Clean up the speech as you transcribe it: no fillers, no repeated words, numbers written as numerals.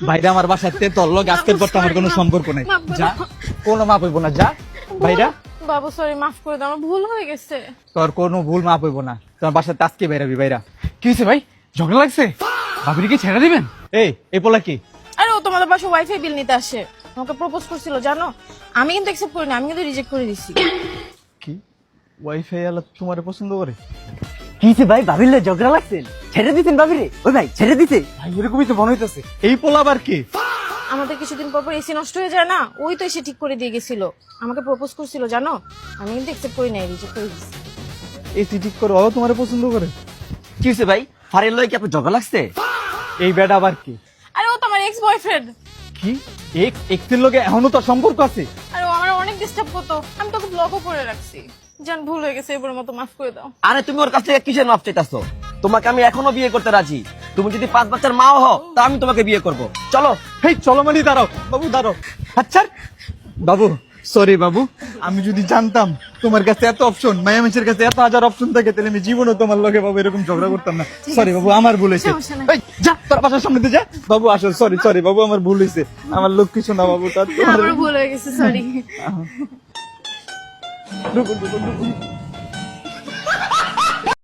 ভাইরা আমার বাসাতে তোর লগে আজকের পর তো আমার কোনো সম্পর্ক নাই। যা, কোনো মাপ হইব না, যা ভাইরা। বাবু সরি, মাফ করে দাও, আমার ভুল হয়ে গেছে। তোর কোনো ভুল মাপ হইব না, তোমার বাসাতে আজকে বেরাবি ভাইরা। কি হয়েছে ভাই, ঝগড়া লাগছে? ভাবির কি ছেড়ে দিবেন? এই পোলা কি? আরে ও তোমাদের বাসা ওয়াইফাই বিল নিতে আসে, আমাকে প্রপোজ করছিল জানো। আমি কিন্তু অ্যাকসেপ্ট করিনি, আমি কিন্তু রিজেক্ট করে দিছি। কি ওয়াইফাই আলা তোমারে পছন্দ করে? কি হয়েছে ভাই, ভাবির লগে ঝগড়া লাগছে? ছেড়ে দিতেন ভাবিরে? ওই ভাই ছেড়ে দিতে? ভাই এরকমই তো মনে হইতেছে। এই পোলা আবার কি? আমাদের কিছুদিন পর পর এসি নষ্ট হয়ে যায় না, ওই তো এসে ঠিক করে দিয়ে গেছিল, আমাকে প্রপোজ করছিল জানো। আমি কিন্তু অ্যাকসেপ্ট করি নাই, রিজেক্ট করে দিছি। এসি ঠিক করে ও তোমারে পছন্দ করে? কি হয়েছে ভাই, ফারির লগে কি আপনার ঝগড়া লাগছে? এই বেটা আবার কি? আরে ও তো আমার এক্স বয়ফ্রেন্ড। কি এক্সের লগে এখনো তো সম্পর্ক আছে? আরে ও আমার অনেক ডিস্টার্ব করতো, আমি তোকে ব্লকও করে রাখছি। জান ভুল হয়ে গেছে, এবারের মতো মাফ করে দাও। আরে তুমি ওর কাছ থেকে কিসের মাপ চাইতাছো? তোমাকে আমি এখনো বিয়ে করতে রাজি। তুমি যদি 5 বাচ্চার মাও হও তা আমি তোমাকে বিয়ে করব। চলো। হেই চলো মানে, দাঁড়াও বাবু, দাঁড়াও। আচ্ছা বাবু, সরি বাবু, আমি যদি জানতাম তোমার কাছে এত অপশন, মায়া মানুষের কাছে এত হাজার অপশন থাকে, তাহলে আমি জীবনও তোমার লগে বাবু এরকম ঝগড়া করতাম না। সরি বাবু, আমার ভুল হয়েছে। সমস্যা নাই। এই, যা তোর বাসার সামনে দিয়ে যা বাবু। আসো, সরি সরি বাবু, আমার ভুল হয়েছে। আমার লক্ষ্মী শোনা বাবু, তার আমার ভুল হয়ে গেছে, সরি। রুকু, রুকু, রুকু।